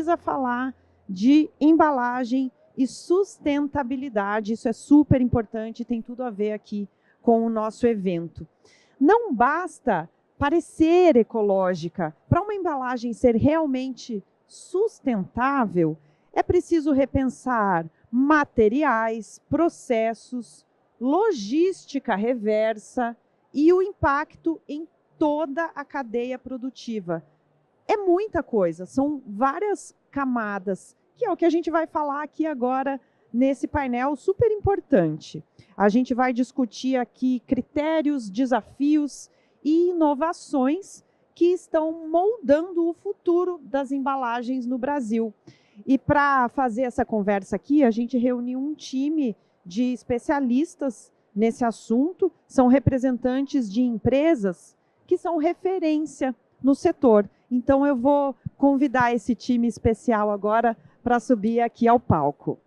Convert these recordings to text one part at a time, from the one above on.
precisa falar de embalagem e sustentabilidade. Isso é super importante e tem tudo a ver aqui com o nosso evento. Não basta parecer ecológica. Para uma embalagem ser realmente sustentável, é preciso repensar materiais, processos, logística reversa e o impacto em toda a cadeia produtiva. É muita coisa, são várias camadas, que é o que a gente vai falar aqui agora nesse painel super importante. A gente vai discutir aqui critérios, desafios e inovações que estão moldando o futuro das embalagens no Brasil. E para fazer essa conversa aqui, a gente reuniu um time de especialistas nesse assunto, são representantes de empresas que são referência no setor. Então, eu vou convidar esse time especial agora para subir aqui ao palco.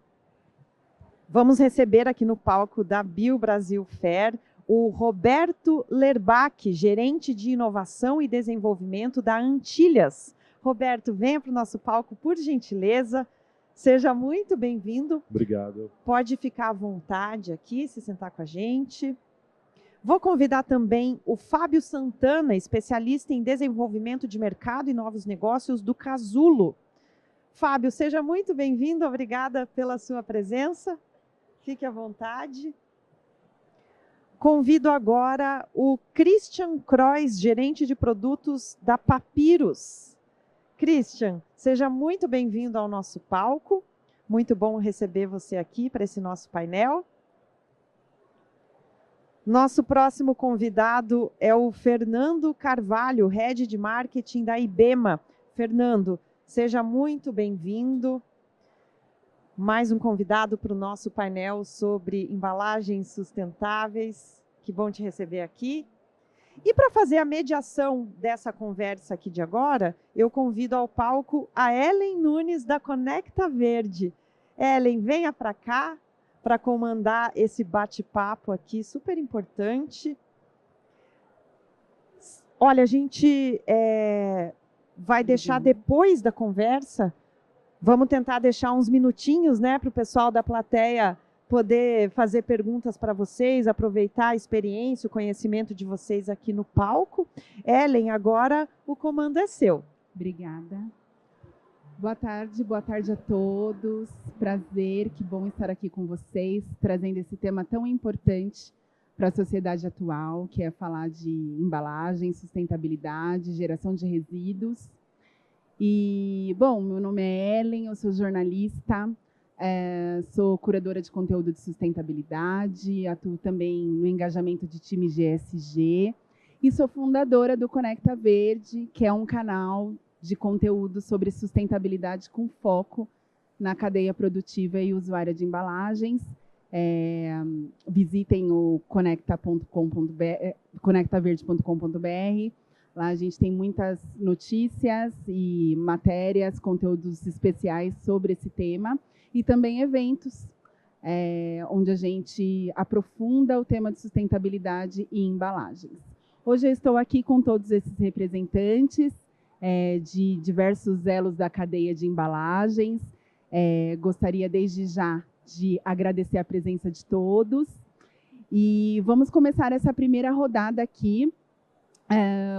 Vamos receber aqui no palco da Bio Brasil Fair o Roberto Lerbach, gerente de inovação e desenvolvimento da Antilhas. Roberto, venha para o nosso palco, por gentileza. Seja muito bem-vindo. Obrigado. Pode ficar à vontade aqui, se sentar com a gente. Vou convidar também o Fábio Santana, especialista em desenvolvimento de mercado e novos negócios do Casulo. Fábio, seja muito bem-vindo, obrigada pela sua presença. Fique à vontade. Convido agora o Christian Kreuz, gerente de produtos da Papyrus. Christian, seja muito bem-vindo ao nosso palco. Muito bom receber você aqui para esse nosso painel. Nosso próximo convidado é o Fernando Carvalho, Head de Marketing da IBEMA. Fernando, seja muito bem-vindo. Mais um convidado para o nosso painel sobre embalagens sustentáveis. Que bom te receber aqui. E para fazer a mediação dessa conversa aqui de agora, eu convido ao palco a Ellen Nunes, da Conecta Verde. Ellen, venha para cá para comandar esse bate-papo aqui, super importante. Olha, a gente vai deixar depois da conversa, vamos tentar deixar uns minutinhos, né, para o pessoal da plateia poder fazer perguntas para vocês, aproveitar a experiência, o conhecimento de vocês aqui no palco. Ellen, agora o comando é seu. Obrigada. Boa tarde a todos. Prazer, que bom estar aqui com vocês, trazendo esse tema tão importante para a sociedade atual, que é falar de embalagem, sustentabilidade, geração de resíduos. E, bom, meu nome é Ellen, eu sou jornalista, sou curadora de conteúdo de sustentabilidade, atuo também no engajamento de times de ESG e sou fundadora do Conecta Verde, que é um canal de conteúdo sobre sustentabilidade com foco na cadeia produtiva e usuária de embalagens. Visitem o conectaverde.com.br. Lá a gente tem muitas notícias e matérias, conteúdos especiais sobre esse tema e também eventos onde a gente aprofunda o tema de sustentabilidade e embalagens. Hoje eu estou aqui com todos esses representantes de diversos elos da cadeia de embalagens. Gostaria desde já de agradecer a presença de todos e vamos começar essa primeira rodada aqui.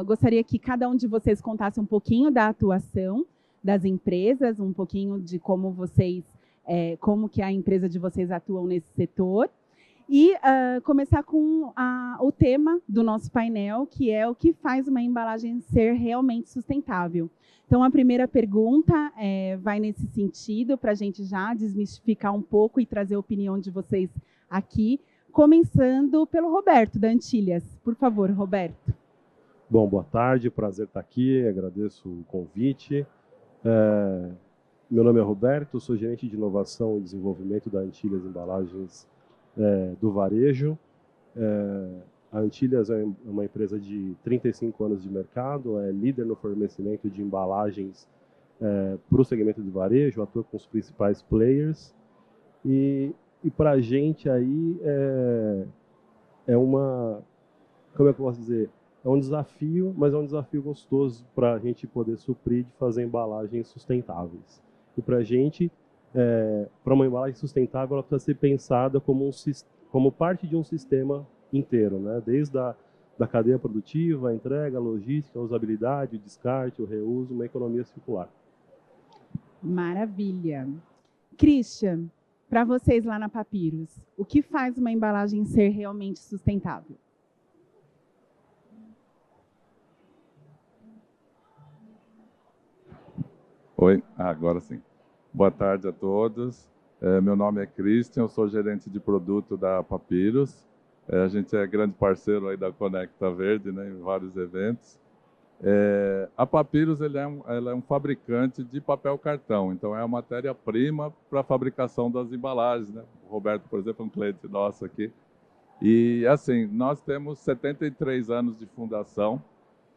Gostaria que cada um de vocês contasse um pouquinho da atuação das empresas, um pouquinho de como como que a empresa de vocês atuam nesse setor e começar com o tema do nosso painel, que é o que faz uma embalagem ser realmente sustentável. Então, a primeira pergunta vai nesse sentido, para a gente já desmistificar um pouco e trazer a opinião de vocês aqui, começando pelo Roberto, da Antilhas. Por favor, Roberto. Bom, boa tarde, prazer estar aqui, agradeço o convite. Meu nome é Roberto, sou gerente de inovação e desenvolvimento da Antilhas Embalagens do Varejo. A Antilhas é uma empresa de 35 anos de mercado, é líder no fornecimento de embalagens para o segmento de varejo, atua com os principais players. E para a gente aí como é que eu posso dizer? É um desafio, mas é um desafio gostoso para a gente poder suprir de fazer embalagens sustentáveis. E para a gente, para uma embalagem sustentável, ela precisa ser pensada como parte de um sistema inteiro, né? Desde da cadeia produtiva, a entrega, a logística, a usabilidade, o descarte, o reuso, uma economia circular. Maravilha. Christian, para vocês lá na Papyrus, o que faz uma embalagem ser realmente sustentável? Oi, agora sim. Boa tarde a todos. Meu nome é Christian, eu sou gerente de produto da Papyrus. A gente é grande parceiro aí da Conecta Verde, né, em vários eventos. A Papyrus ela é um fabricante de papel cartão, então é a matéria-prima para a fabricação das embalagens, né? O Roberto, por exemplo, é um cliente nosso aqui. E assim, nós temos 73 anos de fundação.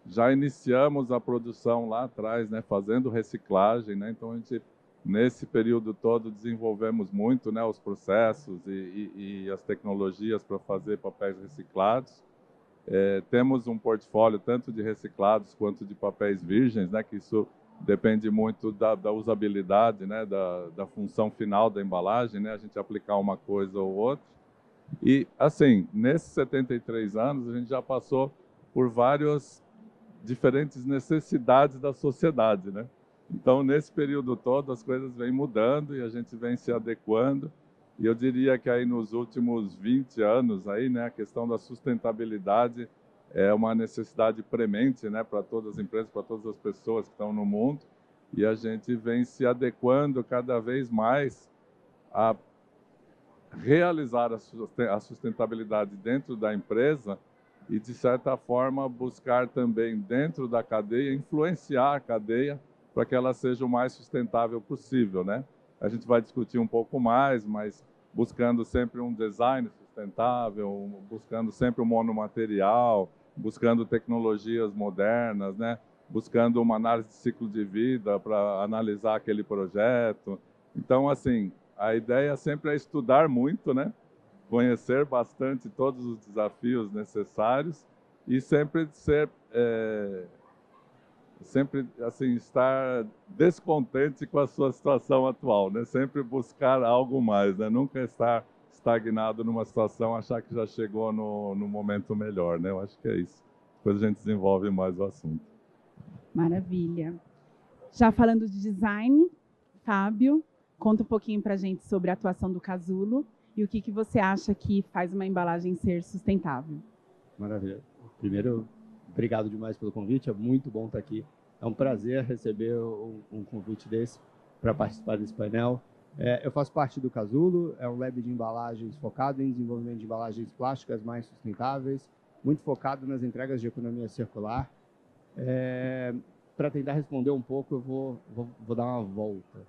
Já iniciamos a produção lá atrás, né, fazendo reciclagem, né? Então a gente nesse período todo desenvolvemos muito, né, os processos e as tecnologias para fazer papéis reciclados. Temos um portfólio tanto de reciclados quanto de papéis virgens, né, que isso depende muito da usabilidade, né, da função final da embalagem, né, a gente aplicar uma coisa ou outra. E assim, nesses 73 anos a gente já passou por várias diferentes necessidades da sociedade, né? Então, nesse período todo, as coisas vêm mudando e a gente vem se adequando. E eu diria que aí nos últimos 20 anos, aí, né, a questão da sustentabilidade é uma necessidade premente, né, para todas as empresas, para todas as pessoas que estão no mundo. E a gente vem se adequando cada vez mais a realizar a sustentabilidade dentro da empresa e, de certa forma, buscar também dentro da cadeia, influenciar a cadeia para que ela seja o mais sustentável possível, né? A gente vai discutir um pouco mais, mas buscando sempre um design sustentável, buscando sempre um monomaterial, buscando tecnologias modernas, né? Buscando uma análise de ciclo de vida para analisar aquele projeto. Então, assim, a ideia sempre é estudar muito, né? Conhecer bastante todos os desafios necessários e sempre sempre assim estar descontente com a sua situação atual, né? Sempre buscar algo mais, né? Nunca estar estagnado numa situação, achar que já chegou no momento melhor, né? Eu acho que é isso. Depois a gente desenvolve mais o assunto. Maravilha. Já falando de design, Fábio, conta um pouquinho para a gente sobre a atuação do Casulo e o que você acha que faz uma embalagem ser sustentável. Maravilha. Primeiro, obrigado demais pelo convite, é muito bom estar aqui. É um prazer receber um convite desse para participar desse painel. Eu faço parte do Casulo, é um lab de embalagens focado em desenvolvimento de embalagens plásticas mais sustentáveis, muito focado nas entregas de economia circular. Para tentar responder um pouco, eu vou dar uma volta.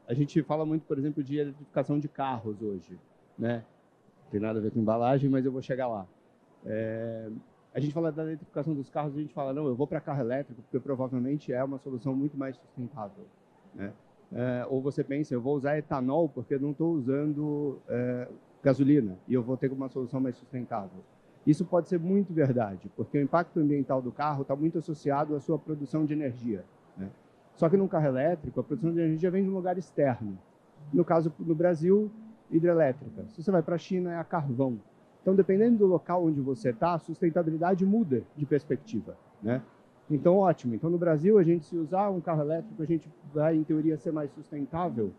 A gente fala muito, por exemplo, de eletrificação de carros hoje, né? Não tem nada a ver com embalagem, mas eu vou chegar lá. A gente fala da eletrificação dos carros, a gente fala, não, eu vou para carro elétrico, porque provavelmente é uma solução muito mais sustentável, né? Ou você pensa, eu vou usar etanol porque eu não estou usando gasolina e eu vou ter uma solução mais sustentável. Isso pode ser muito verdade, porque o impacto ambiental do carro está muito associado à sua produção de energia, né? Só que num carro elétrico, a produção de energia vem de um lugar externo. No caso, no Brasil, hidrelétrica. Se você vai para a China, é a carvão. Então, dependendo do local onde você está, a sustentabilidade muda de perspectiva, né? Então, ótimo. Então, no Brasil, a gente, se usar um carro elétrico, a gente vai, em teoria, ser mais sustentável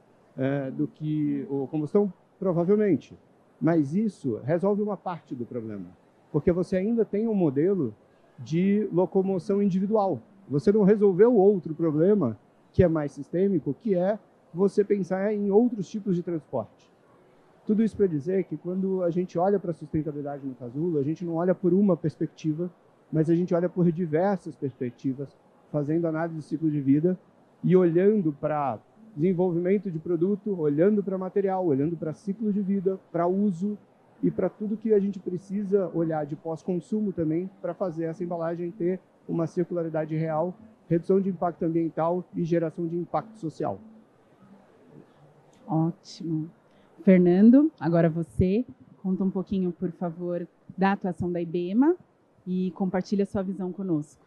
do que a combustão? Provavelmente. Mas isso resolve uma parte do problema, porque você ainda tem um modelo de locomoção individual. Você não resolveu outro problema, que é mais sistêmico, que é você pensar em outros tipos de transporte. Tudo isso para dizer que quando a gente olha para a sustentabilidade no Casulo, a gente não olha por uma perspectiva, mas a gente olha por diversas perspectivas, fazendo análise de ciclo de vida e olhando para desenvolvimento de produto, olhando para material, olhando para ciclo de vida, para uso e para tudo que a gente precisa olhar de pós-consumo também para fazer essa embalagem ter uma circularidade real, redução de impacto ambiental e geração de impacto social. Ótimo. Fernando, agora você, conta um pouquinho, por favor, da atuação da IBEMA e compartilha sua visão conosco.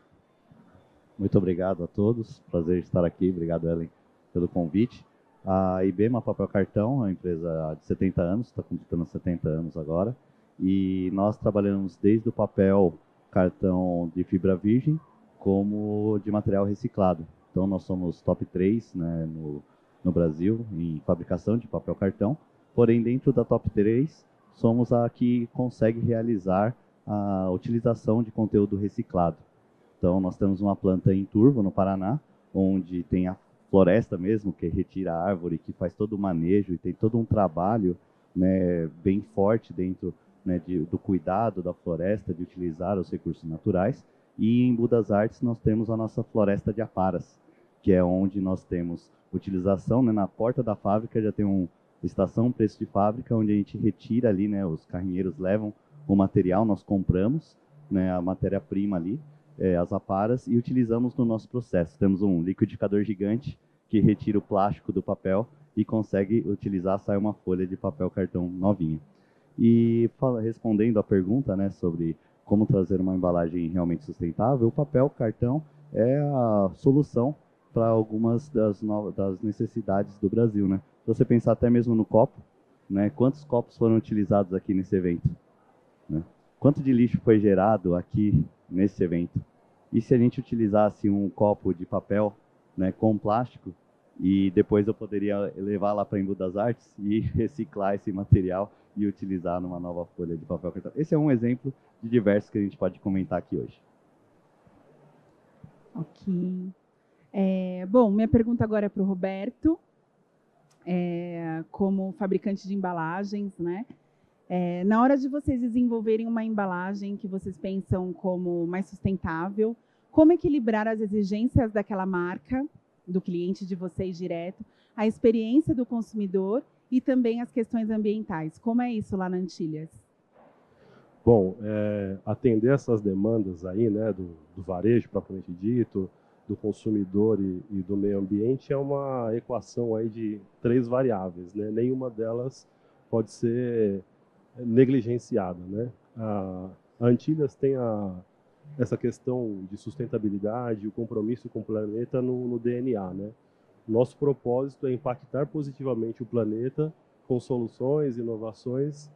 Muito obrigado a todos. Prazer estar aqui. Obrigado, Ellen, pelo convite. A IBEMA Papel Cartão é uma empresa de 70 anos, está completando 70 anos agora. E nós trabalhamos desde o papel cartão de fibra virgem como de material reciclado. Então, nós somos top 3, né, no Brasil em fabricação de papel cartão. Porém, dentro da top 3, somos a que consegue realizar a utilização de conteúdo reciclado. Então, nós temos uma planta em Turvo, no Paraná, onde tem a floresta mesmo, que retira a árvore, que faz todo o manejo e tem todo um trabalho, né, bem forte dentro, né, do cuidado da floresta, de utilizar os recursos naturais. E em Budas Artes nós temos a nossa floresta de aparas, que é onde nós temos utilização, né, na porta da fábrica já tem uma estação preço de fábrica, onde a gente retira ali, né, os carrinheiros levam o material, nós compramos, né, a matéria-prima ali, as aparas, e utilizamos no nosso processo. Temos um liquidificador gigante que retira o plástico do papel e consegue utilizar, sai uma folha de papel cartão novinha. E respondendo à pergunta, né, sobre como trazer uma embalagem realmente sustentável, o papel cartão é a solução para algumas das necessidades do Brasil, né? Se você pensar até mesmo no copo, né, quantos copos foram utilizados aqui nesse evento, né? Quanto de lixo foi gerado aqui nesse evento? E se a gente utilizasse um copo de papel, né, com plástico, e depois eu poderia levar lá para Embu das Artes e reciclar esse material e utilizar numa nova folha de papel cartão. Esse é um exemplo de diversos que a gente pode comentar aqui hoje. Ok. Bom, minha pergunta agora é para o Roberto, como fabricante de embalagens, né? Na hora de vocês desenvolverem uma embalagem que vocês pensam como mais sustentável, como equilibrar as exigências daquela marca, do cliente de vocês direto, a experiência do consumidor e também as questões ambientais? Como é isso lá na Antilhas? Bom, atender essas demandas aí, né, do varejo propriamente dito, do consumidor e do meio ambiente é uma equação aí de 3 variáveis, né? Nenhuma delas pode ser negligenciada, né? A Antilhas tem essa questão de sustentabilidade, o compromisso com o planeta no DNA, né? Nosso propósito é impactar positivamente o planeta com soluções, inovações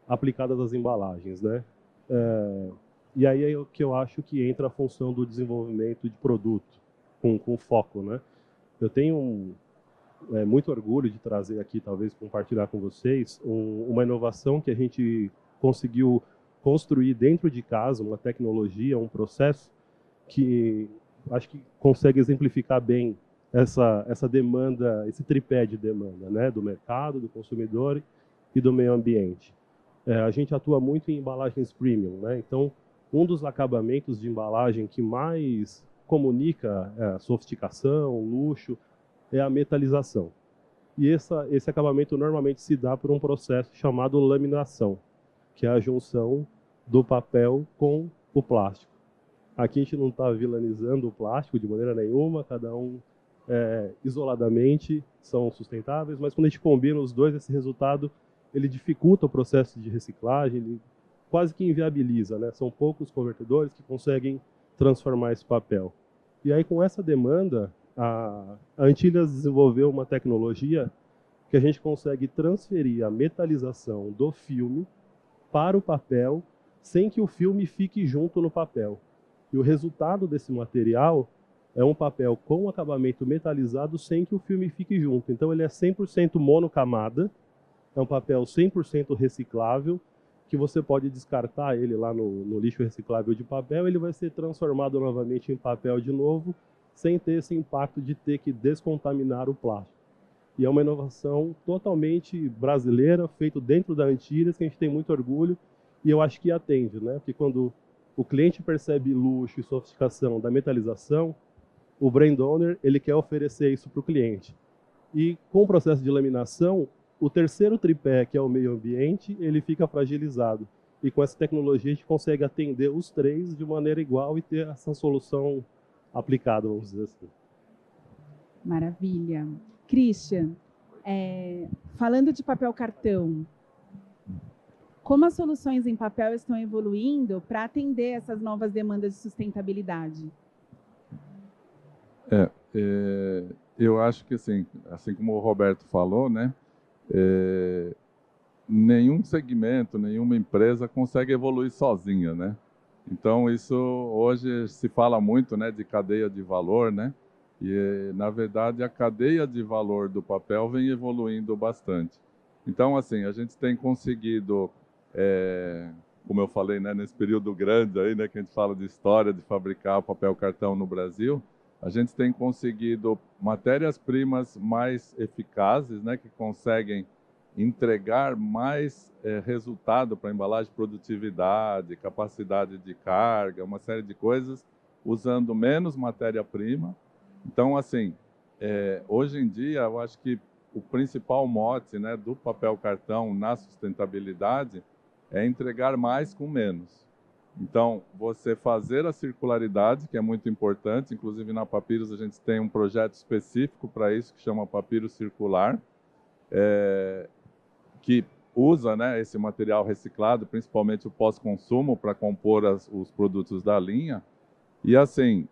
aplicadas às embalagens, né? E aí é o que eu acho que entra a função do desenvolvimento de produto, com foco, né? Eu tenho muito orgulho de trazer aqui, talvez compartilhar com vocês, uma inovação que a gente conseguiu construir dentro de casa, uma tecnologia, um processo que acho que consegue exemplificar bem essa demanda, esse tripé de demanda, né? Do mercado, do consumidor e do meio ambiente. A gente atua muito em embalagens premium, né? Então, um dos acabamentos de embalagem que mais comunica sofisticação, luxo, é a metalização. E esse acabamento normalmente se dá por um processo chamado laminação, que é a junção do papel com o plástico. Aqui a gente não está vilanizando o plástico de maneira nenhuma, cada um isoladamente são sustentáveis, mas quando a gente combina os dois, esse resultado ele dificulta o processo de reciclagem, ele quase que inviabiliza, né? São poucos convertedores que conseguem transformar esse papel. E aí, com essa demanda, a Antilhas desenvolveu uma tecnologia que a gente consegue transferir a metalização do filme para o papel sem que o filme fique junto no papel. E o resultado desse material é um papel com acabamento metalizado sem que o filme fique junto. Então ele é 100% monocamada, é um papel 100% reciclável, que você pode descartar ele lá no lixo reciclável de papel, ele vai ser transformado novamente em papel de novo, sem ter esse impacto de ter que descontaminar o plástico. E é uma inovação totalmente brasileira, feito dentro da Antilhas, que a gente tem muito orgulho, e eu acho que atende, né? Porque quando o cliente percebe luxo e sofisticação da metalização, o brand owner ele quer oferecer isso para o cliente. E com o processo de laminação, o terceiro tripé, que é o meio ambiente, ele fica fragilizado. E com essa tecnologia a gente consegue atender os 3 de maneira igual e ter essa solução aplicada, vamos dizer assim. Maravilha. Christian, falando de papel cartão, como as soluções em papel estão evoluindo para atender essas novas demandas de sustentabilidade? Eu acho que assim como o Roberto falou, né, nenhum segmento, nenhuma empresa consegue evoluir sozinha, né? Então isso hoje se fala muito, né, de cadeia de valor, né? E na verdade a cadeia de valor do papel vem evoluindo bastante. Então assim a gente tem conseguido, como eu falei, né, nesse período grande aí, né, que a gente fala de história de fabricar papel cartão no Brasil, a gente tem conseguido matérias-primas mais eficazes, né, que conseguem entregar mais resultado para embalagem, produtividade, capacidade de carga, uma série de coisas, usando menos matéria-prima. Então, assim, hoje em dia, eu acho que o principal mote, né, do papel cartão na sustentabilidade é entregar mais com menos. Então, você fazer a circularidade, que é muito importante, inclusive na Papyrus a gente tem um projeto específico para isso, que chama Papyrus Circular, que usa, né, esse material reciclado, principalmente o pós-consumo, para compor os produtos da linha. E assim,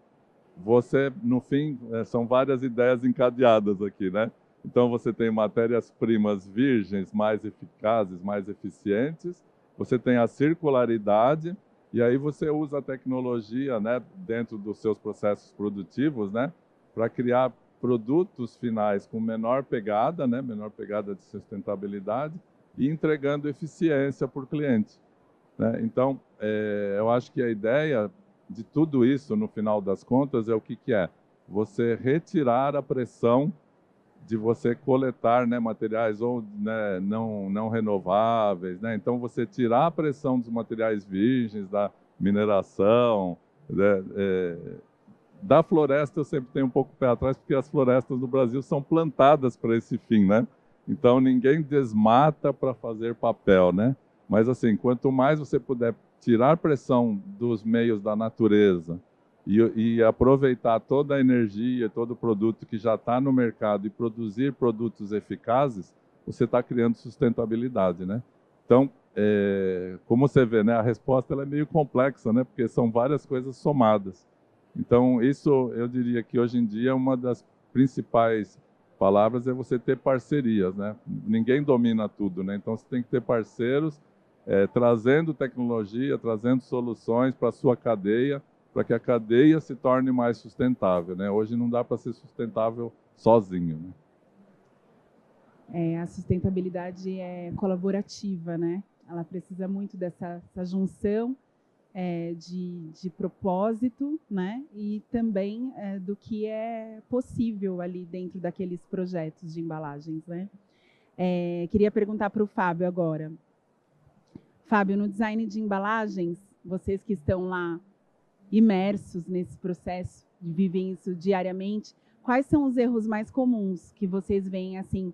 você, no fim, são várias ideias encadeadas aqui, né? Então, você tem matérias-primas virgens mais eficazes, mais eficientes, você tem a circularidade, e aí você usa a tecnologia, né, dentro dos seus processos produtivos, né, para criar produtos finais com menor pegada, né, menor pegada de sustentabilidade, e entregando eficiência para o cliente, né? Então, eu acho que a ideia de tudo isso, no final das contas, é o que é? Você retirar a pressão de você coletar, né, materiais ou, né, não renováveis, né? Então você tirar a pressão dos materiais virgens, da mineração, né, da floresta. Eu sempre tenho um pouco o pé atrás, porque as florestas no Brasil são plantadas para esse fim, né? Então ninguém desmata para fazer papel, né? Mas assim, quanto mais você puder tirar pressão dos meios da natureza e aproveitar toda a energia, todo o produto que já está no mercado e produzir produtos eficazes, você está criando sustentabilidade, né? Então, como você vê, né, a resposta ela é meio complexa, né? Porque são várias coisas somadas. Então, isso eu diria que hoje em dia uma das principais palavras é você ter parcerias, né? Ninguém domina tudo, né? Então, você tem que ter parceiros trazendo tecnologia, trazendo soluções para a sua cadeia, para que a cadeia se torne mais sustentável, né? Hoje não dá para ser sustentável sozinho, né? A sustentabilidade é colaborativa, né? Ela precisa muito dessa junção de propósito, né? E também do que é possível ali dentro daqueles projetos de embalagens, né? Queria perguntar para o Fábio agora. Fábio, no design de embalagens, vocês que estão lá imersos nesse processo, vivem isso diariamente, quais são os erros mais comuns que vocês veem assim,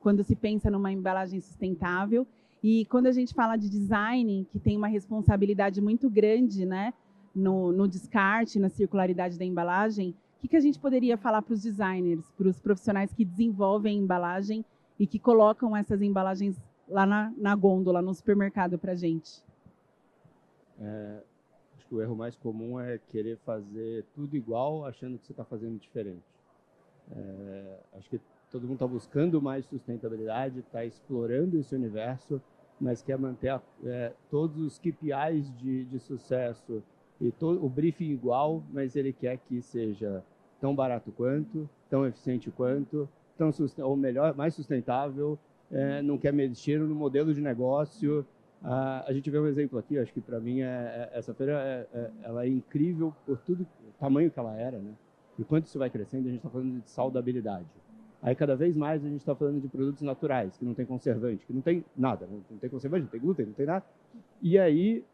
quando se pensa numa embalagem sustentável? E quando a gente fala de design, que tem uma responsabilidade muito grande, né, no descarte, na circularidade da embalagem, o que a gente poderia falar para os designers, para os profissionais que desenvolvem embalagem e que colocam essas embalagens lá na gôndola, no supermercado para a gente? Acho que o erro mais comum é querer fazer tudo igual, achando que você está fazendo diferente. Acho que todo mundo está buscando mais sustentabilidade, está explorando esse universo, mas quer manter todos os KPIs de sucesso e o briefing igual, mas ele quer que seja tão barato quanto, tão eficiente quanto, ou melhor, mais sustentável, não quer mexer no modelo de negócio. A gente vê um exemplo aqui, acho que para mim essa feira ela é incrível por tudo, o tamanho que ela era, né? E quanto isso vai crescendo, a gente está falando de saudabilidade. Aí, cada vez mais, a gente está falando de produtos naturais, que não tem conservante, que não tem nada, não tem conservante, não tem glúten, não tem nada. E aí,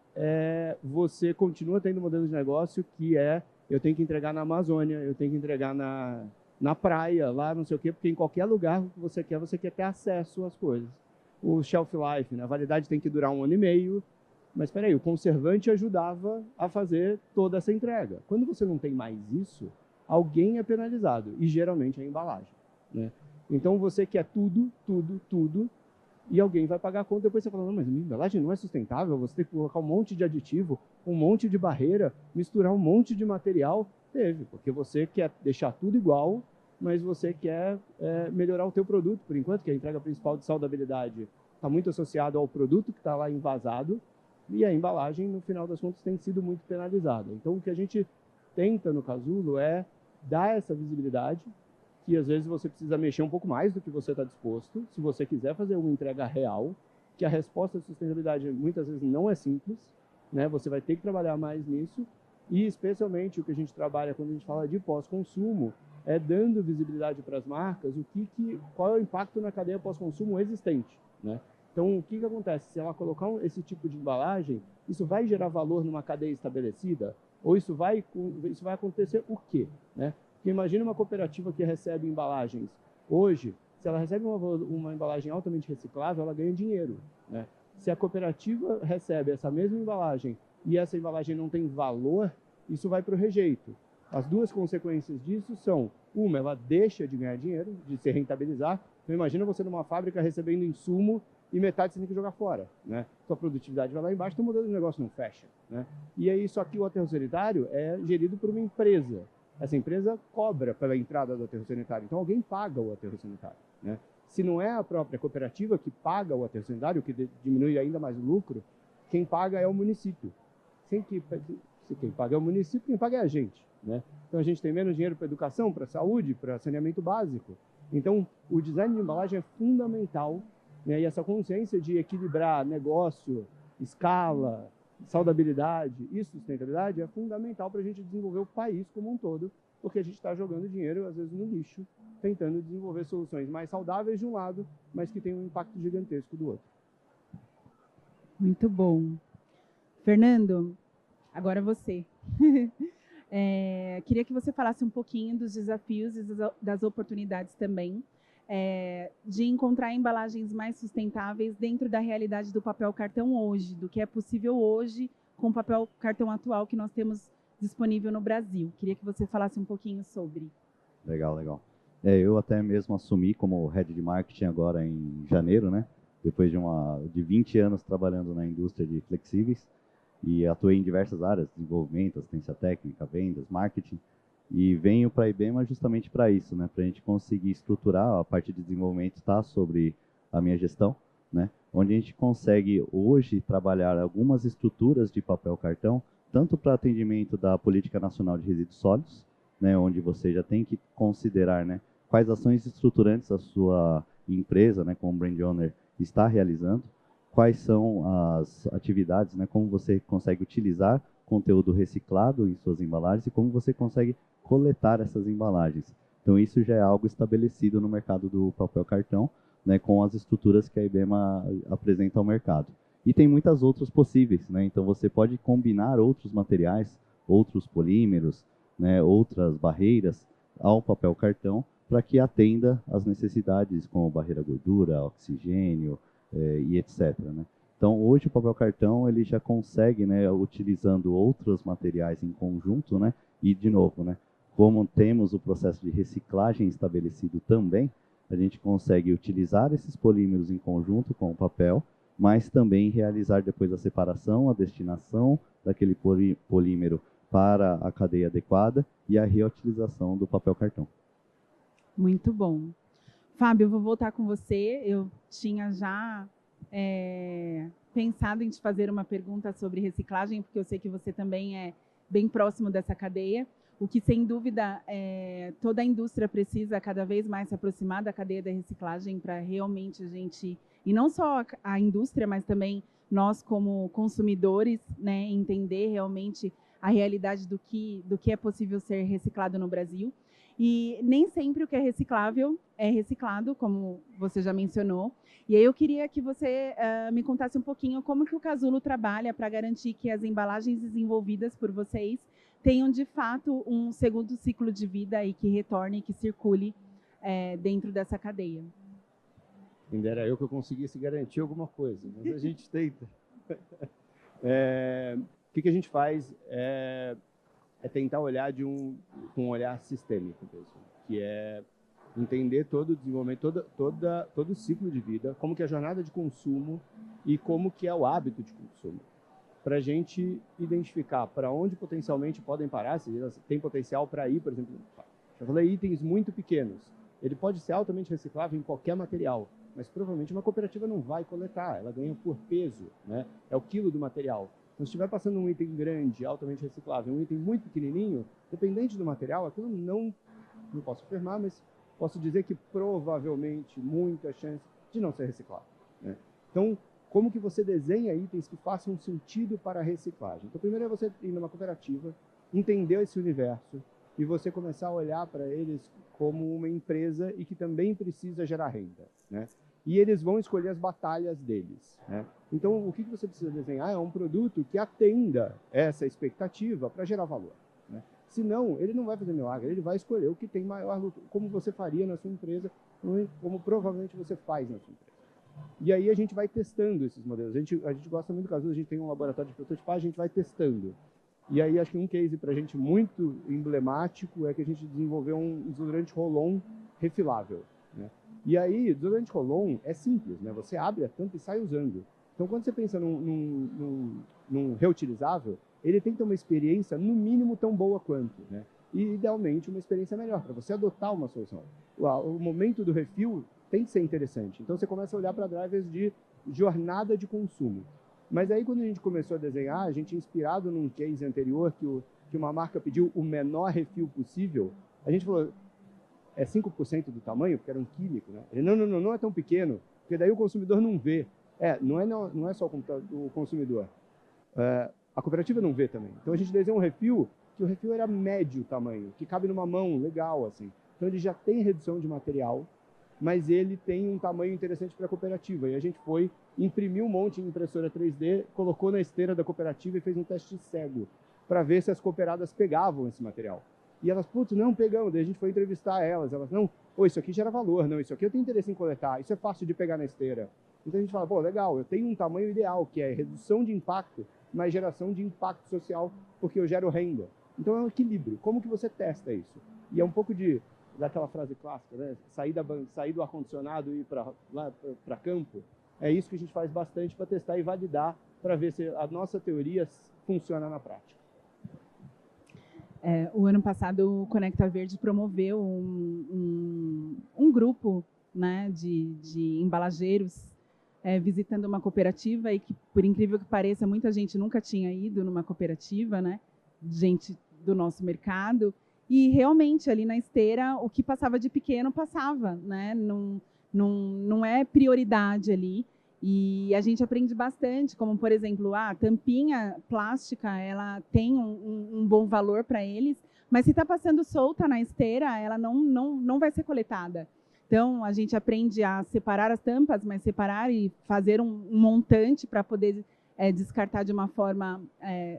você continua tendo um modelo de negócio que eu tenho que entregar na Amazônia, eu tenho que entregar na praia, lá não sei o quê, porque em qualquer lugar que você quer ter acesso às coisas. O shelf life, né? A validade tem que durar 1 ano e meio, mas espera aí, o conservante ajudava a fazer toda essa entrega. Quando você não tem mais isso, alguém é penalizado, e geralmente é a embalagem, né? Então você quer tudo, e alguém vai pagar a conta. Depois você fala, não, mas a minha embalagem não é sustentável, você tem que colocar um monte de aditivo, um monte de barreira, misturar um monte de material, Teve, porque você quer deixar tudo igual, mas você quer melhorar o teu produto, por enquanto, que a entrega principal de saudabilidade está muito associado ao produto que está lá envasado, e a embalagem, no final das contas, tem sido muito penalizada. Então, o que a gente tenta no Casulo é dar essa visibilidade, que às vezes você precisa mexer um pouco mais do que você está disposto, se você quiser fazer uma entrega real, que a resposta de sustentabilidade muitas vezes não é simples, né? Você vai ter que trabalhar mais nisso, e especialmente o que a gente trabalha quando a gente fala de pós-consumo, é dando visibilidade para as marcas, qual é o impacto na cadeia pós-consumo existente, né? Então, o que acontece? Se ela colocar esse tipo de embalagem, isso vai gerar valor numa cadeia estabelecida? Ou isso vai acontecer o quê, né? Porque imagina uma cooperativa que recebe embalagens. Hoje, se ela recebe uma embalagem altamente reciclável, ela ganha dinheiro, né? Se a cooperativa recebe essa mesma embalagem e essa embalagem não tem valor, isso vai para o rejeito. As duas consequências disso são, uma, ela deixa de ganhar dinheiro, de se rentabilizar. Então, imagina você numa fábrica recebendo insumo e metade você tem que jogar fora, né? Sua produtividade vai lá embaixo, então o modelo de negócio não fecha, né? E aí, só que o aterro sanitário é gerido por uma empresa. Essa empresa cobra pela entrada do aterro sanitário, então alguém paga o aterro sanitário, né? Se não é a própria cooperativa que paga o aterro sanitário, que diminui ainda mais o lucro, quem paga é o município. Se quem paga é o município, quem paga é a gente, né? Então a gente tem menos dinheiro para educação, para saúde, para saneamento básico. Então o design de embalagem é fundamental, né? E essa consciência de equilibrar negócio, escala, saudabilidade e sustentabilidade é fundamental para a gente desenvolver o país como um todo, porque a gente está jogando dinheiro, às vezes, no lixo, tentando desenvolver soluções mais saudáveis de um lado, mas que tem um impacto gigantesco do outro. Muito bom. Fernando, agora você. Queria que você falasse um pouquinho dos desafios e das oportunidades também, de encontrar embalagens mais sustentáveis dentro da realidade do papel cartão hoje, do que é possível hoje com o papel cartão atual que nós temos disponível no Brasil. Queria que você falasse um pouquinho sobre. Legal, legal. Eu até mesmo assumi como Head de Marketing agora em janeiro, né? Depois de 20 anos trabalhando na indústria de flexíveis, e atuei em diversas áreas, desenvolvimento, assistência técnica, vendas, marketing, e venho para a IBEMA justamente para isso, né? Para a gente conseguir estruturar a parte de desenvolvimento, está sobre a minha gestão, né? Onde a gente consegue hoje trabalhar algumas estruturas de papel cartão, tanto para atendimento da Política Nacional de Resíduos Sólidos, né? Onde você já tem que considerar, né? Quais ações estruturantes a sua empresa, né? Como brand owner, está realizando, quais são as atividades, né? Como você consegue utilizar conteúdo reciclado em suas embalagens e como você consegue coletar essas embalagens. Então, isso já é algo estabelecido no mercado do papel cartão, né, com as estruturas que a IBEMA apresenta ao mercado. E tem muitas outras possíveis, né? Então, você pode combinar outros materiais, outros polímeros, né, outras barreiras ao papel cartão para que atenda às necessidades como barreira gordura, oxigênio e etc., né? Então, hoje o papel cartão ele já consegue, né, utilizando outros materiais em conjunto, né, e de novo, né, como temos o processo de reciclagem estabelecido também, a gente consegue utilizar esses polímeros em conjunto com o papel, mas também realizar depois a separação, a destinação daquele polímero para a cadeia adequada e a reutilização do papel cartão. Muito bom. Fábio, eu vou voltar com você. Eu tinha já pensado em te fazer uma pergunta sobre reciclagem, porque eu sei que você também é bem próximo dessa cadeia, o que, sem dúvida, toda a indústria precisa cada vez mais se aproximar da cadeia da reciclagem para realmente a gente, e não só a indústria, mas também nós como consumidores, né, entender realmente a realidade do que é possível ser reciclado no Brasil. E nem sempre o que é reciclável é reciclado, como você já mencionou. E aí eu queria que você me contasse um pouquinho como que o Casulo trabalha para garantir que as embalagens desenvolvidas por vocês tenham, de fato, um segundo ciclo de vida e que retorne, que circule dentro dessa cadeia. Ainda era eu que eu conseguisse garantir alguma coisa, mas a gente tenta. O que a gente faz é tentar olhar com um olhar sistêmico mesmo, que é entender todo o desenvolvimento, todo o ciclo de vida, como que é a jornada de consumo e como que é o hábito de consumo. para a gente identificar para onde potencialmente podem parar, se elas têm potencial para ir, por exemplo, eu falei itens muito pequenos. Ele pode ser altamente reciclável em qualquer material, mas provavelmente uma cooperativa não vai coletar, ela ganha por peso, né? É o quilo do material. Então, se estiver passando um item grande, altamente reciclável, um item muito pequenininho, dependente do material, aquilo não posso afirmar, mas posso dizer que provavelmente muita chance de não ser reciclado, né? Então, como que você desenha itens que façam sentido para a reciclagem? Então, primeiro é você ir numa cooperativa, entender esse universo e você começar a olhar para eles como uma empresa e que também precisa gerar renda, né? E eles vão escolher as batalhas deles, né? Então, o que você precisa desenhar é um produto que atenda essa expectativa para gerar valor, né? Senão, ele não vai fazer milagre, ele vai escolher o que tem maior lucro, como você faria na sua empresa, como provavelmente você faz na sua empresa. E aí a gente vai testando esses modelos. A gente gosta muito, caso a gente tem um laboratório de prototipagem, a gente vai testando. E aí acho que um case para a gente muito emblemático é que a gente desenvolveu um desodorante roll-on refilável, né? E aí, desodorante roll-on é simples, né? Você abre a tampa e sai usando. Então, quando você pensa num reutilizável, ele tem que ter uma experiência, no mínimo, tão boa quanto, né? E, idealmente, uma experiência melhor, para você adotar uma solução. O momento do refil tem que ser interessante. Então, você começa a olhar para drivers de jornada de consumo. Mas aí, quando a gente começou a desenhar, a gente, inspirado num case anterior, que uma marca pediu o menor refil possível, a gente falou, é 5% do tamanho, porque era um químico, né? Ele, não é tão pequeno, porque daí o consumidor não vê. Não é só o consumidor. A cooperativa não vê também. Então, a gente desenhou um refil, que o refil era médio tamanho, que cabe numa mão, legal, assim. Então, ele já tem redução de material, mas ele tem um tamanho interessante para a cooperativa. E a gente imprimiu um monte de impressora 3D, colocou na esteira da cooperativa e fez um teste cego para ver se as cooperadas pegavam esse material. E elas, putz, não pegamos. Daí a gente foi entrevistar elas. Elas, não, isso aqui gera valor, não, isso aqui eu tenho interesse em coletar, isso é fácil de pegar na esteira. Então a gente fala, legal, eu tenho um tamanho ideal, que é redução de impacto, mas geração de impacto social, porque eu gero renda. Então é um equilíbrio. Como que você testa isso? E é um pouco daquela frase clássica, né? Sair do ar-condicionado e ir para campo. É isso que a gente faz bastante para testar e validar, para ver se a nossa teoria funciona na prática. O ano passado, o Conecta Verde promoveu um grupo, né, de embalageiros visitando uma cooperativa e que, por incrível que pareça, muita gente nunca tinha ido numa cooperativa, né? Gente do nosso mercado. E realmente, ali na esteira, o que passava de pequeno passava, né? Não é prioridade ali. E a gente aprende bastante, como, por exemplo, a tampinha plástica, ela tem um bom valor para eles, mas se está passando solta na esteira, ela não vai ser coletada. Então, a gente aprende a separar as tampas, mas separar e fazer um montante para poder descartar de uma forma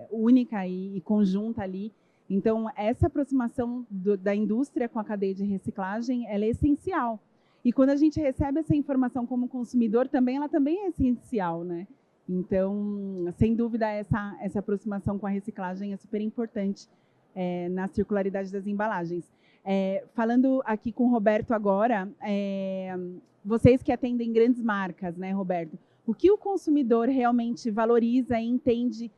única e conjunta ali. Então, essa aproximação da indústria com a cadeia de reciclagem, ela é essencial. E quando a gente recebe essa informação como consumidor, ela também é essencial, né? Então, sem dúvida, essa aproximação com a reciclagem é super importante na circularidade das embalagens. Falando aqui com o Roberto agora, vocês que atendem grandes marcas, né, Roberto? O que o consumidor realmente valoriza e entende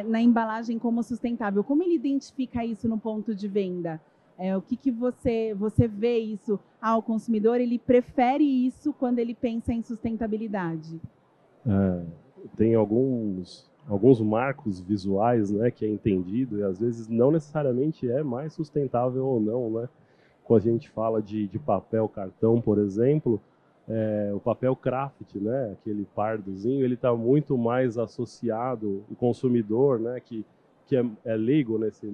na embalagem como sustentável? Como ele identifica isso no ponto de venda? O que você vê isso? O consumidor, ele prefere isso quando ele pensa em sustentabilidade? Tem alguns marcos visuais, né, que é entendido e às vezes não necessariamente é mais sustentável ou não, né? Quando a gente fala de papel cartão, por exemplo, o papel craft, né, aquele pardozinho, ele está muito mais associado, o consumidor, né, que é leigo nesse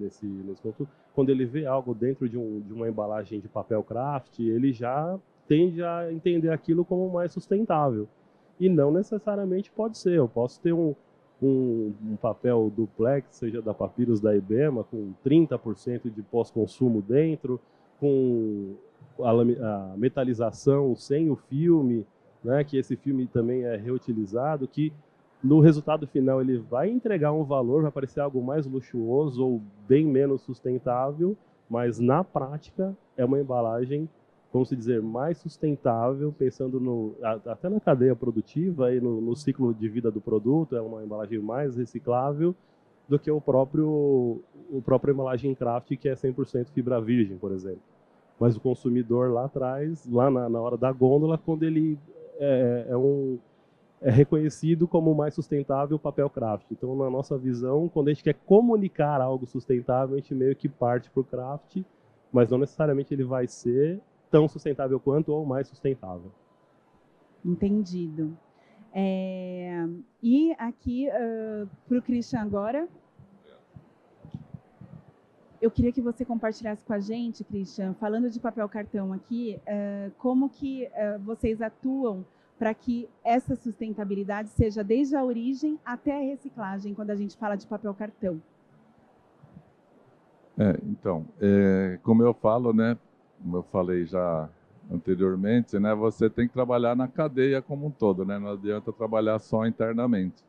ponto, quando ele vê algo dentro de uma embalagem de papel craft, ele já tende a entender aquilo como mais sustentável. E não necessariamente pode ser. Eu posso ter um papel duplex, seja da Papyrus, da IBEMA, com 30% de pós-consumo dentro, com a metalização sem o filme, né, que esse filme também é reutilizado, que no resultado final ele vai entregar um valor, vai parecer algo mais luxuoso ou bem menos sustentável, mas na prática é uma embalagem como se dizer, mais sustentável, pensando até na cadeia produtiva e no ciclo de vida do produto, é uma embalagem mais reciclável do que o próprio embalagem craft, que é 100% fibra virgem, por exemplo. Mas o consumidor lá atrás, lá na hora da gôndola, quando ele é reconhecido como mais sustentável o papel craft. Então, na nossa visão, quando a gente quer comunicar algo sustentável, a gente meio que parte para o craft, mas não necessariamente ele vai ser tão sustentável quanto ou mais sustentável. Entendido. E aqui, para o Christian agora, eu queria que você compartilhasse com a gente, Christian, falando de papel cartão aqui, como que vocês atuam para que essa sustentabilidade seja desde a origem até a reciclagem, quando a gente fala de papel cartão. Então, como eu falo, né, como eu falei já anteriormente, né, você tem que trabalhar na cadeia como um todo, né, não adianta trabalhar só internamente.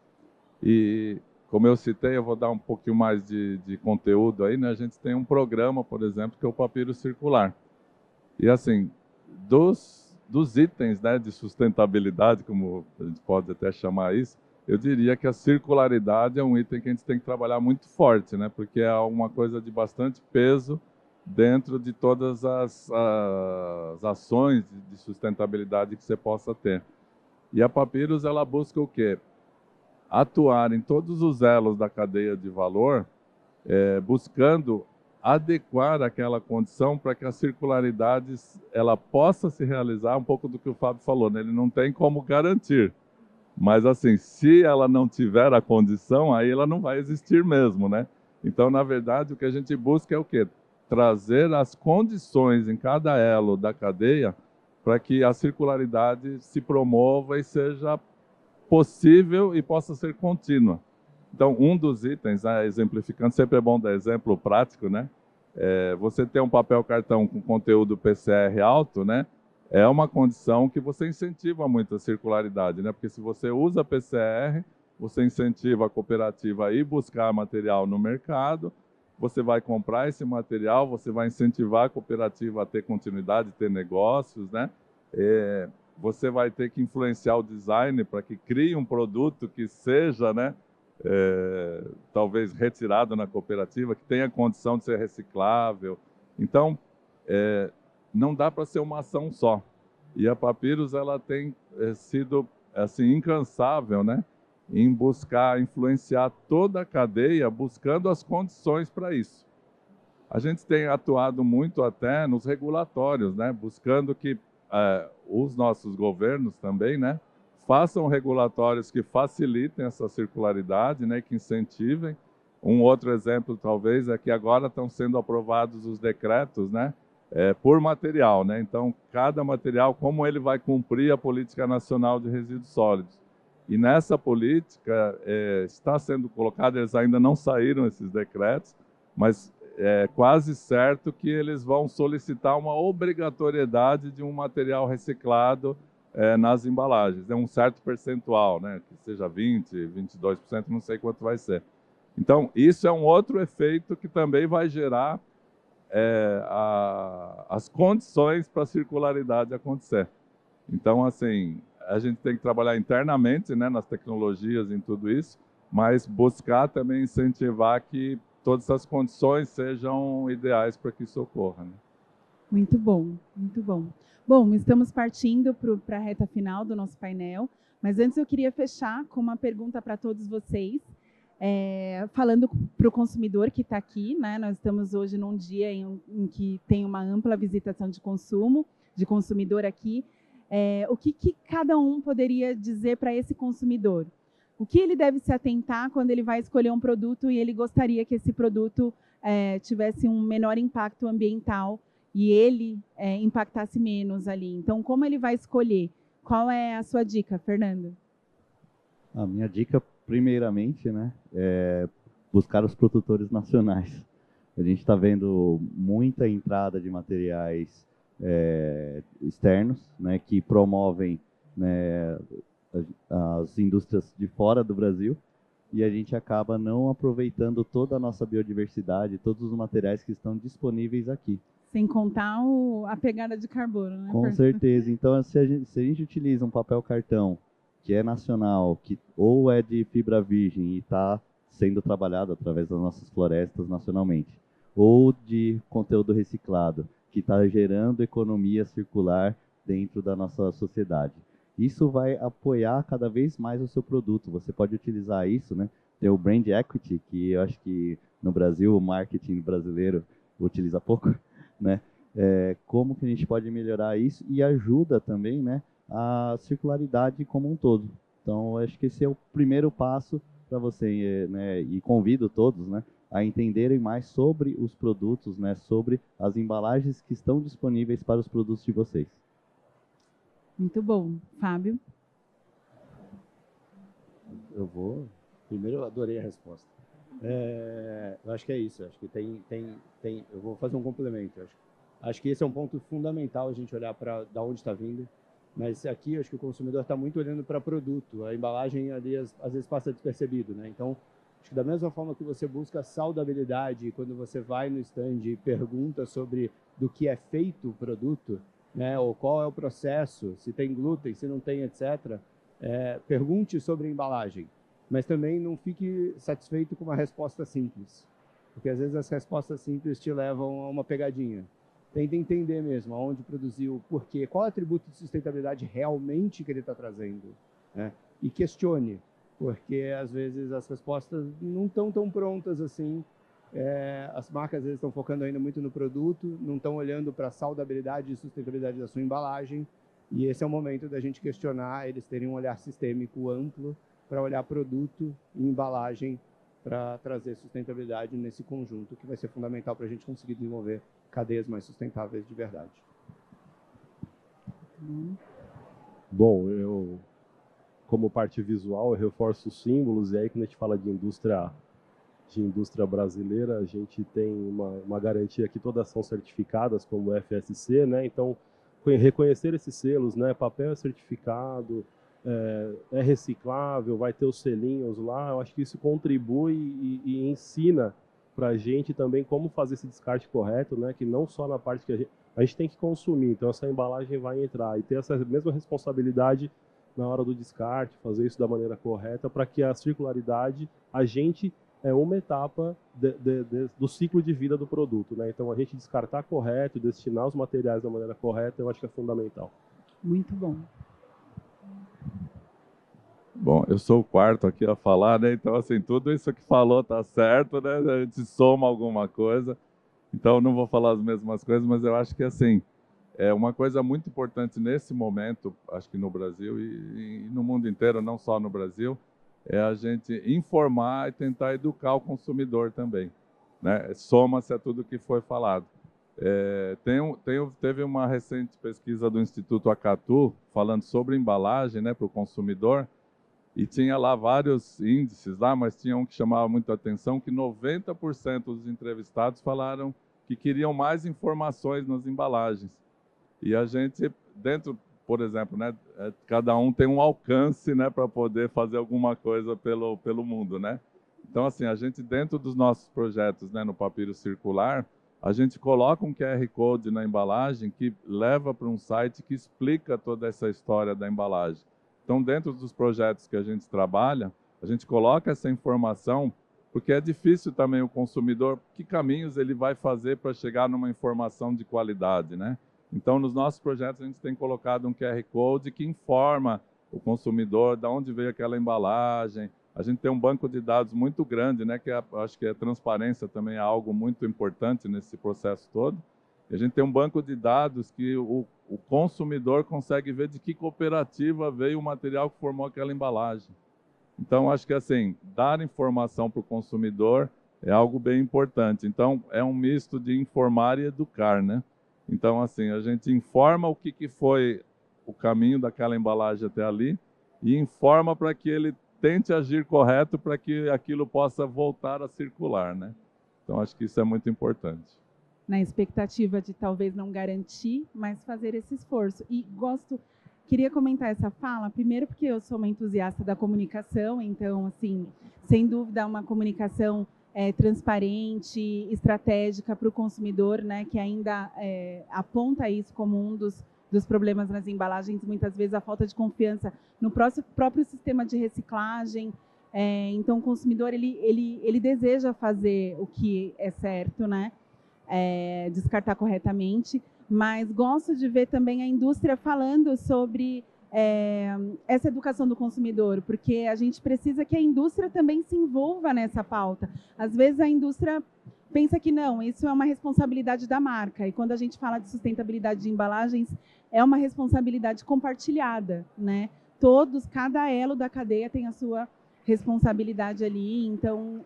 E, como eu citei, eu vou dar um pouquinho mais de conteúdo aí, né, a gente tem um programa, por exemplo, que é o Papiro Circular. E, assim, dos itens, né, de sustentabilidade, como a gente pode até chamar isso, eu diria que a circularidade é um item que a gente tem que trabalhar muito forte, né, porque é uma coisa de bastante peso dentro de todas as ações de sustentabilidade que você possa ter. E a Papyrus, ela busca o quê? Atuar em todos os elos da cadeia de valor, buscando adequar aquela condição para que a circularidade ela possa se realizar, um pouco do que o Fábio falou, né? Ele não tem como garantir, mas assim, se ela não tiver a condição, aí ela não vai existir mesmo, né? Então, na verdade, o que a gente busca é o quê? Trazer as condições em cada elo da cadeia para que a circularidade se promova e seja possível e possa ser contínua. Então, um dos itens, exemplificando, sempre é bom dar exemplo prático, né? Você ter um papel cartão com conteúdo PCR alto, né? É uma condição que você incentiva muito a circularidade, né? Porque se você usa PCR, você incentiva a cooperativa a ir buscar material no mercado, você vai comprar esse material, você vai incentivar a cooperativa a ter continuidade, ter negócios, né? Você vai ter que influenciar o design para que crie um produto que seja, né? Talvez retirado na cooperativa, que tenha condição de ser reciclável. Então, não dá para ser uma ação só. E a Papyrus, ela tem sido assim incansável, né, em buscar influenciar toda a cadeia, buscando as condições para isso. A gente tem atuado muito até nos regulatórios, né, buscando que os nossos governos também, né, façam regulatórios que facilitem essa circularidade, né, que incentivem. Um outro exemplo, talvez, é que agora estão sendo aprovados os decretos, né, por material, né? Então, cada material, como ele vai cumprir a Política Nacional de Resíduos Sólidos. E nessa política está sendo colocado, eles ainda não saíram esses decretos, mas é quase certo que eles vão solicitar uma obrigatoriedade de um material reciclado nas embalagens, um certo percentual, né? Que seja 20%, 22%, não sei quanto vai ser. Então, isso é um outro efeito que também vai gerar as condições para a circularidade acontecer. Então, assim, a gente tem que trabalhar internamente, né, nas tecnologias, em tudo isso, mas buscar também incentivar que todas essas condições sejam ideais para que isso ocorra, né? Muito bom, muito bom. Bom, estamos partindo para a reta final do nosso painel, mas antes eu queria fechar com uma pergunta para todos vocês. Falando para o consumidor que está aqui, né? Nós estamos hoje num dia em que tem uma ampla visitação de consumo, de consumidor aqui. O que cada um poderia dizer para esse consumidor? O que ele deve se atentar quando ele vai escolher um produto e ele gostaria que esse produto tivesse um menor impacto ambiental e ele impactasse menos ali? Então, como ele vai escolher? Qual é a sua dica, Fernando? A minha dica, primeiramente, né, é buscar os produtores nacionais. A gente está vendo muita entrada de materiais externos, né, que promovem, né, as indústrias de fora do Brasil, e a gente acaba não aproveitando toda a nossa biodiversidade, todos os materiais que estão disponíveis aqui. Sem contar a pegada de carbono, né? Com certeza. Então, se a gente utiliza um papel cartão que é nacional, que ou é de fibra virgem e está sendo trabalhado através das nossas florestas nacionalmente, ou de conteúdo reciclado, que está gerando economia circular dentro da nossa sociedade. Isso vai apoiar cada vez mais o seu produto. Você pode utilizar isso, né? Tem o brand equity, que eu acho que no Brasil o marketing brasileiro utiliza pouco, né? Como que a gente pode melhorar isso e ajuda também, né, a circularidade como um todo. Então, acho que esse é o primeiro passo para você, né, e convido todos, né, a entenderem mais sobre os produtos, né, sobre as embalagens que estão disponíveis para os produtos de vocês. Muito bom. Fábio? Primeiro, eu adorei a resposta. Eu acho que é isso. Acho que eu vou fazer um complemento. Acho que esse é um ponto fundamental, a gente olhar para da onde está vindo. Mas aqui, acho que o consumidor está muito olhando para produto. A embalagem ali às vezes passa despercebido, né? Então, acho que da mesma forma que você busca saudabilidade, quando você vai no stand e pergunta sobre do que é feito o produto, né? Ou qual é o processo, se tem glúten, se não tem, etc. Pergunte sobre a embalagem. Mas também não fique satisfeito com uma resposta simples. Porque às vezes as respostas simples te levam a uma pegadinha. Tenta entender mesmo aonde produziu, por quê, qual atributo de sustentabilidade realmente que ele está trazendo, né? E questione, porque às vezes as respostas não estão tão prontas assim. As marcas às vezes estão focando ainda muito no produto, não estão olhando para a saudabilidade e sustentabilidade da sua embalagem. E esse é o momento da gente questionar, eles terem um olhar sistêmico amplo para olhar produto e embalagem para trazer sustentabilidade nesse conjunto, que vai ser fundamental para a gente conseguir desenvolver cadeias mais sustentáveis de verdade. Bom, eu, como parte visual, eu reforço os símbolos, e aí quando a gente fala de indústria brasileira, a gente tem uma garantia que todas são certificadas como FSC, né? Então, reconhecer esses selos, né? Papel é certificado, é reciclável, vai ter os selinhos lá, eu acho que isso contribui e ensina para a gente também como fazer esse descarte correto, né? Que não só na parte que a gente tem que consumir, então essa embalagem vai entrar e ter essa mesma responsabilidade na hora do descarte, fazer isso da maneira correta para que a circularidade, a gente é uma etapa do ciclo de vida do produto, né? Então a gente descartar correto, destinar os materiais da maneira correta, eu acho que é fundamental. Muito bom. Bom, eu sou o quarto aqui a falar, né? Então, assim, tudo isso que falou tá certo, né? A gente soma alguma coisa. Então, não vou falar as mesmas coisas, mas eu acho que, assim, é uma coisa muito importante nesse momento, acho que no Brasil e no mundo inteiro, não só no Brasil, é a gente informar e tentar educar o consumidor também, né? Soma-se a tudo que foi falado. Teve uma recente pesquisa do Instituto Acatu falando sobre embalagem, né, para o consumidor, e tinha lá vários índices lá, mas tinha um que chamava muito a atenção, que 90% dos entrevistados falaram que queriam mais informações nas embalagens. E a gente, dentro, por exemplo, né, cada um tem um alcance, né, para poder fazer alguma coisa pelo mundo, né? Então, assim, a gente, dentro dos nossos projetos, né, no Papiro Circular, a gente coloca um QR Code na embalagem que leva para um site que explica toda essa história da embalagem. Então, dentro dos projetos que a gente trabalha, a gente coloca essa informação, porque é difícil também o consumidor, que caminhos ele vai fazer para chegar numa informação de qualidade, né? Então, nos nossos projetos, a gente tem colocado um QR Code que informa o consumidor de onde veio aquela embalagem. A gente tem um banco de dados muito grande, né? Acho que a transparência também é algo muito importante nesse processo todo. A gente tem um banco de dados que o consumidor consegue ver de que cooperativa veio o material que formou aquela embalagem. Então, acho que, assim, dar informação para o consumidor é algo bem importante. Então, é um misto de informar e educar, né? Então, assim, a gente informa o que foi o caminho daquela embalagem até ali e informa para que ele tente agir correto para que aquilo possa voltar a circular, né? Então, acho que isso é muito importante. Na expectativa de talvez não garantir, mas fazer esse esforço. E queria comentar essa fala, primeiro porque eu sou uma entusiasta da comunicação, então, assim, sem dúvida, uma comunicação transparente, estratégica para o consumidor, né, que ainda aponta isso como um dos problemas nas embalagens, muitas vezes a falta de confiança no próprio sistema de reciclagem. Então, o consumidor ele deseja fazer o que é certo, né, descartar corretamente, mas gosto de ver também a indústria falando sobre essa educação do consumidor, porque a gente precisa que a indústria também se envolva nessa pauta. Às vezes a indústria pensa que não, isso é uma responsabilidade da marca, e quando a gente fala de sustentabilidade de embalagens, é uma responsabilidade compartilhada, né? Cada elo da cadeia tem a sua responsabilidade ali, então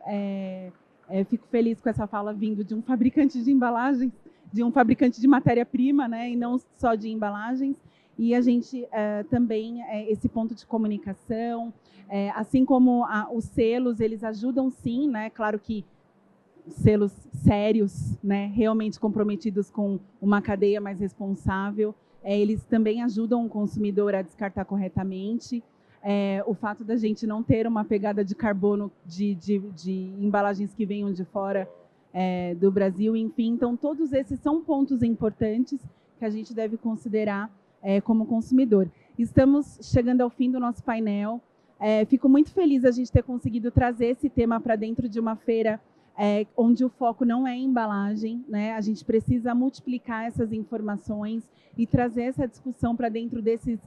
fico feliz com essa fala vindo de um fabricante de embalagens, de um fabricante de matéria-prima, né, e não só de embalagens. E a gente também, esse ponto de comunicação, assim como os selos, eles ajudam sim, né? Claro que selos sérios, né? Realmente comprometidos com uma cadeia mais responsável, eles também ajudam o consumidor a descartar corretamente. O fato da gente não ter uma pegada de carbono de embalagens que venham de fora do Brasil, enfim. Então, todos esses são pontos importantes que a gente deve considerar como consumidor. Estamos chegando ao fim do nosso painel. Fico muito feliz a gente ter conseguido trazer esse tema para dentro de uma feira onde o foco não é embalagem, né? A gente precisa multiplicar essas informações e trazer essa discussão para dentro desses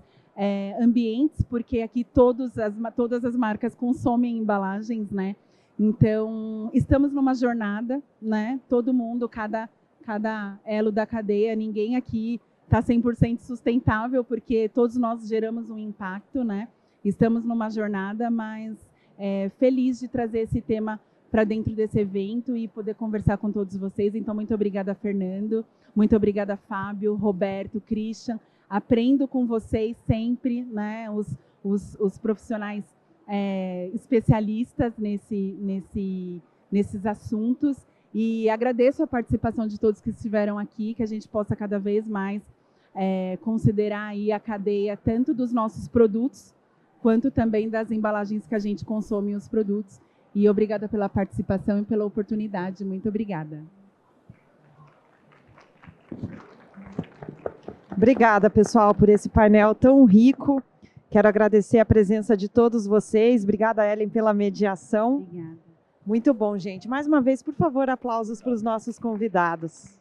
ambientes, porque aqui todas as marcas consomem embalagens, né? Então, estamos numa jornada, né? Todo mundo, cada elo da cadeia, ninguém aqui está 100% sustentável, porque todos nós geramos um impacto, né? Estamos numa jornada, mas feliz de trazer esse tema para dentro desse evento e poder conversar com todos vocês. Então, muito obrigada, Fernando. Muito obrigada, Fábio, Roberto, Christian. Aprendo com vocês sempre, né? Os profissionais especialistas nesses assuntos. E agradeço a participação de todos que estiveram aqui, que a gente possa cada vez mais considerar aí a cadeia tanto dos nossos produtos, quanto também das embalagens que a gente consome os produtos. E obrigada pela participação e pela oportunidade. Muito obrigada. Obrigada, pessoal, por esse painel tão rico. Quero agradecer a presença de todos vocês. Obrigada, Ellen, pela mediação. Obrigada. Muito bom, gente. Mais uma vez, por favor, aplausos para os nossos convidados.